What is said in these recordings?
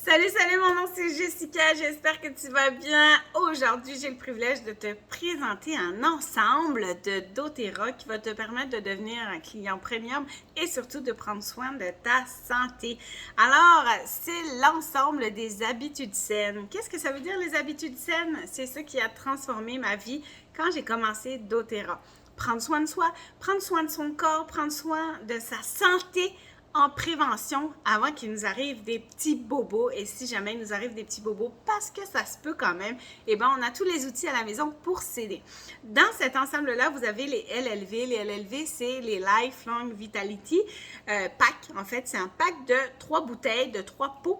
Salut, salut, mon nom c'est Jessica, j'espère que tu vas bien. Aujourd'hui, j'ai le privilège de te présenter un ensemble de doTERRA qui va te permettre de devenir un client premium et surtout de prendre soin de ta santé. Alors, c'est l'ensemble des habitudes saines. Qu'est-ce que ça veut dire les habitudes saines? C'est ça qui a transformé ma vie quand j'ai commencé doTERRA. Prendre soin de soi, prendre soin de son corps, prendre soin de sa santé en prévention avant qu'il nous arrive des petits bobos. Et si jamais il nous arrive des petits bobos, parce que ça se peut quand même, eh bien, on a tous les outils à la maison pour s'aider. Dans cet ensemble-là, vous avez les LLV. Les LLV, c'est les Lifelong Vitality Pack. En fait, c'est un pack de 3 bouteilles, de 3 pots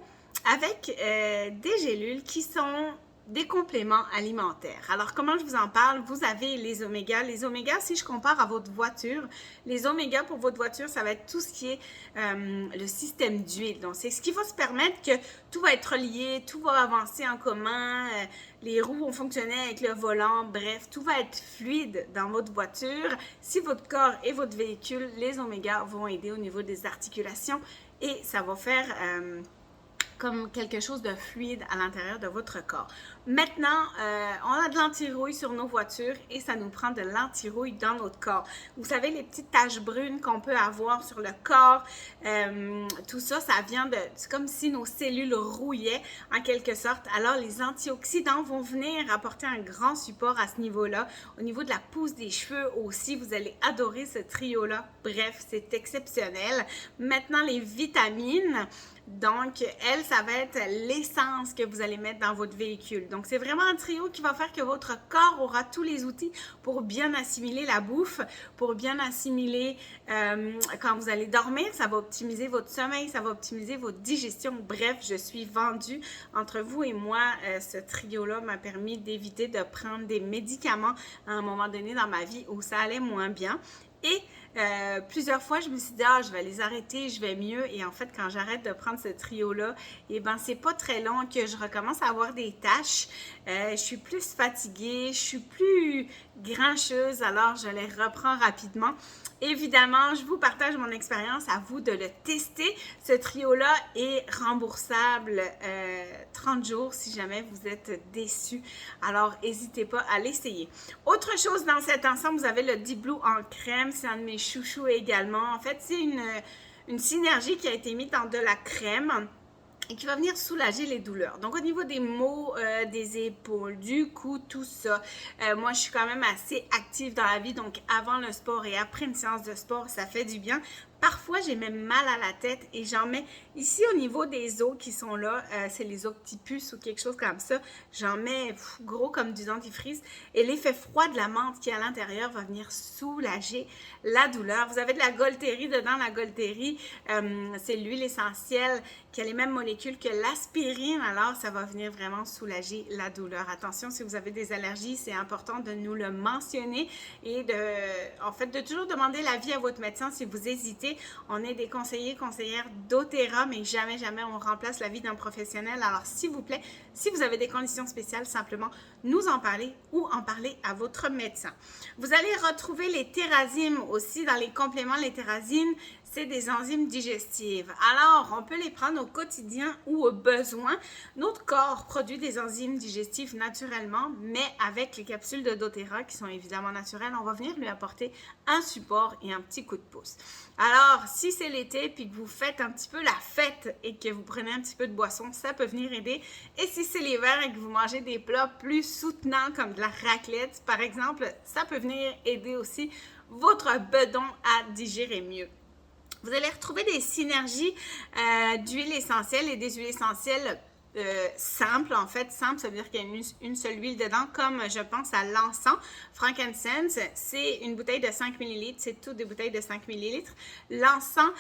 avec des gélules qui sont des compléments alimentaires. Alors, comment je vous en parle? Vous avez les omégas. Les omégas, si je compare à votre voiture, les omégas pour votre voiture, ça va être tout ce qui est le système d'huile. Donc, c'est ce qui va se permettre que tout va être relié, tout va avancer en commun, les roues vont fonctionner avec le volant, bref, tout va être fluide dans votre voiture. Si votre corps et votre véhicule, les omégas vont aider au niveau des articulations et ça va faire comme quelque chose de fluide à l'intérieur de votre corps. Maintenant, on a de l'anti-rouille sur nos voitures et ça nous prend de l'anti-rouille dans notre corps. Vous savez, les petites taches brunes qu'on peut avoir sur le corps, tout ça, ça vient de... C'est comme si nos cellules rouillaient en quelque sorte. Alors, les antioxydants vont venir apporter un grand support à ce niveau-là. Au niveau de la pousse des cheveux aussi, vous allez adorer ce trio-là. Bref, c'est exceptionnel. Maintenant, les vitamines. Donc, elle, ça va être l'essence que vous allez mettre dans votre véhicule. Donc, c'est vraiment un trio qui va faire que votre corps aura tous les outils pour bien assimiler la bouffe, pour bien assimiler quand vous allez dormir. Ça va optimiser votre sommeil, ça va optimiser votre digestion. Bref, je suis vendue. Entre vous et moi, ce trio-là m'a permis d'éviter de prendre des médicaments à un moment donné dans ma vie où ça allait moins bien. Et plusieurs fois, je me suis dit, je vais les arrêter, je vais mieux. Et en fait, quand j'arrête de prendre ce trio-là, eh bien, c'est pas très long que je recommence à avoir des tâches. Je suis plus fatiguée, je suis plus grincheuse, alors je les reprends rapidement. Évidemment, je vous partage mon expérience, à vous de le tester. Ce trio-là est remboursable 30 jours si jamais vous êtes déçus. Alors, n'hésitez pas à l'essayer. Autre chose dans cet ensemble, vous avez le Deep Blue en crème. C'est un de mes chouchous également. En fait, c'est une synergie qui a été mise dans de la crème et qui va venir soulager les douleurs. Donc, au niveau des maux, des épaules, du cou, tout ça, moi, je suis quand même assez active dans la vie. Donc, avant le sport et après une séance de sport, ça fait du bien. Parfois, j'ai même mal à la tête et j'en mets ici au niveau des os qui sont là, c'est les octipus ou quelque chose comme ça. J'en mets gros comme du dentifrice et l'effet froid de la menthe qui est à l'intérieur va venir soulager la douleur. Vous avez de la Golteri dedans. La Golteri, c'est l'huile essentielle qui a les mêmes molécules que l'aspirine. Alors, ça va venir vraiment soulager la douleur. Attention, si vous avez des allergies, c'est important de nous le mentionner et de toujours demander l'avis à votre médecin si vous hésitez. On est des conseillers, conseillères doTERRA, mais jamais, jamais on remplace l'avis d'un professionnel. Alors, s'il vous plaît, si vous avez des conditions spéciales, simplement nous en parler ou en parler à votre médecin. Vous allez retrouver les Thérazines aussi dans les compléments. Les Thérazines, c'est des enzymes digestives. Alors, on peut les prendre au quotidien ou au besoin. Notre corps produit des enzymes digestives naturellement, mais avec les capsules de doTERRA qui sont évidemment naturelles, on va venir lui apporter un support et un petit coup de pouce. Alors, si c'est l'été puis que vous faites un petit peu la fête et que vous prenez un petit peu de boisson, ça peut venir aider. Et si c'est l'hiver et que vous mangez des plats plus soutenants comme de la raclette, par exemple, ça peut venir aider aussi votre bedon à digérer mieux. Vous allez retrouver des synergies d'huiles essentielles et des huiles essentielles simples. En fait, simple, ça veut dire qu'il y a une seule huile dedans, comme je pense à l'encens. Frankincense, c'est une bouteille de 5 ml. C'est toutes des bouteilles de 5 ml. L'encens,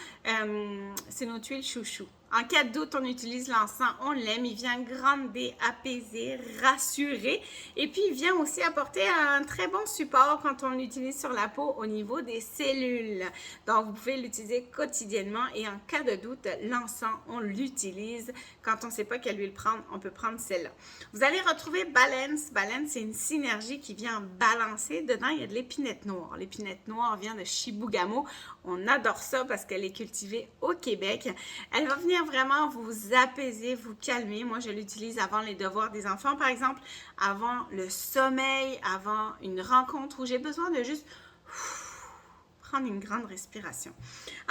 c'est notre huile chouchou. En cas de doute, on utilise l'encens, on l'aime, il vient grander, apaiser, rassurer et puis il vient aussi apporter un très bon support quand on l'utilise sur la peau au niveau des cellules. Donc, vous pouvez l'utiliser quotidiennement et en cas de doute, l'encens, on l'utilise. Quand on ne sait pas quelle huile prendre, on peut prendre celle-là. Vous allez retrouver Balance. Balance, c'est une synergie qui vient balancer. Dedans, il y a de l'épinette noire. L'épinette noire vient de Shibugamo. On adore ça parce qu'elle est cultivée au Québec. Elle va venir vraiment vous apaiser, vous calmer. Moi, je l'utilise avant les devoirs des enfants, par exemple, avant le sommeil, avant une rencontre où j'ai besoin de juste prendre une grande respiration.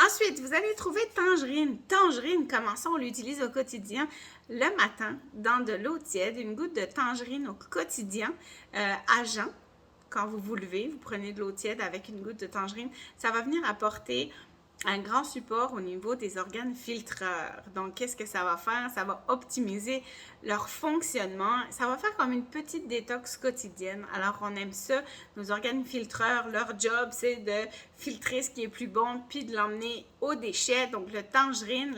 Ensuite, vous allez trouver tangerine. Tangerine, comment ça on l'utilise au quotidien? Le matin, dans de l'eau tiède, une goutte de tangerine au quotidien, à jeun. Quand vous vous levez, vous prenez de l'eau tiède avec une goutte de tangerine. Ça va venir apporter un grand support au niveau des organes filtreurs. Donc, qu'est-ce que ça va faire? Ça va optimiser leur fonctionnement. Ça va faire comme une petite détox quotidienne. Alors, on aime ça. Nos organes filtreurs, leur job, c'est de filtrer ce qui est plus bon, puis de l'emmener aux déchets. Donc, la tangerine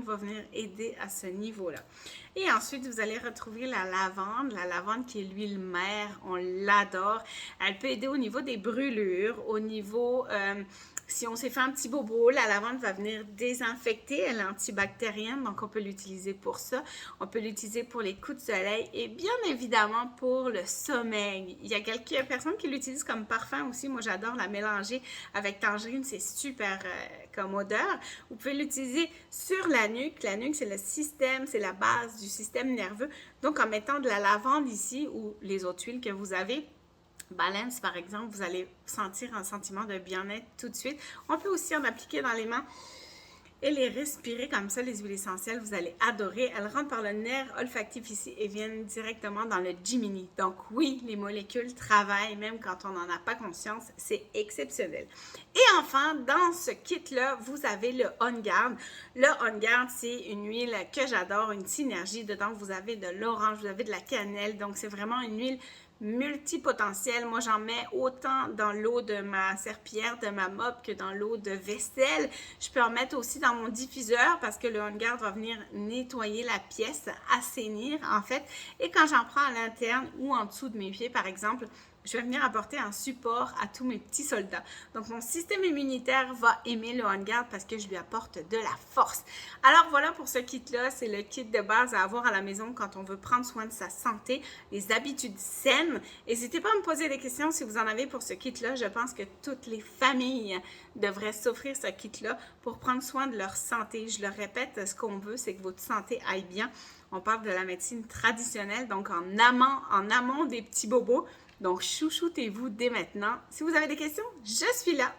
va venir aider à ce niveau-là. Et ensuite, vous allez retrouver la lavande qui est l'huile mère, on l'adore. Elle peut aider au niveau des brûlures, au niveau, si on s'est fait un petit bobo, la lavande va venir désinfecter, elle est antibactérienne, donc on peut l'utiliser pour ça. On peut l'utiliser pour les coups de soleil et bien évidemment pour le sommeil. Il y a quelques personnes qui l'utilisent comme parfum aussi, moi j'adore la mélanger avec tangerine, c'est super comme odeur. Vous pouvez l'utiliser sur la nuque, c'est le système, c'est la base du système nerveux. Donc, en mettant de la lavande ici ou les autres huiles que vous avez, balance par exemple, vous allez sentir un sentiment de bien-être tout de suite. On peut aussi en appliquer dans les mains et les respirer comme ça, les huiles essentielles, vous allez adorer. Elles rentrent par le nerf olfactif ici et viennent directement dans le Jiminy. Donc oui, les molécules travaillent même quand on n'en a pas conscience, c'est exceptionnel. Et enfin, dans ce kit-là, vous avez le On Guard. Le On Guard, c'est une huile que j'adore, une synergie. Dedans, vous avez de l'orange, vous avez de la cannelle, donc c'est vraiment une huile multipotentiel. Moi, j'en mets autant dans l'eau de ma serpillière, de ma mop, que dans l'eau de vaisselle. Je peux en mettre aussi dans mon diffuseur parce que le On Guard va venir nettoyer la pièce, assainir en fait. Et quand j'en prends à l'interne ou en dessous de mes pieds, par exemple, je vais venir apporter un support à tous mes petits soldats. Donc, mon système immunitaire va aimer le On Guard parce que je lui apporte de la force. Alors, voilà pour ce kit-là. C'est le kit de base à avoir à la maison quand on veut prendre soin de sa santé, les habitudes saines. N'hésitez pas à me poser des questions si vous en avez pour ce kit-là. Je pense que toutes les familles devraient s'offrir ce kit-là pour prendre soin de leur santé. Je le répète, ce qu'on veut, c'est que votre santé aille bien. On parle de la médecine traditionnelle, donc en amont des petits bobos. Donc, chouchoutez-vous dès maintenant. Si vous avez des questions, je suis là.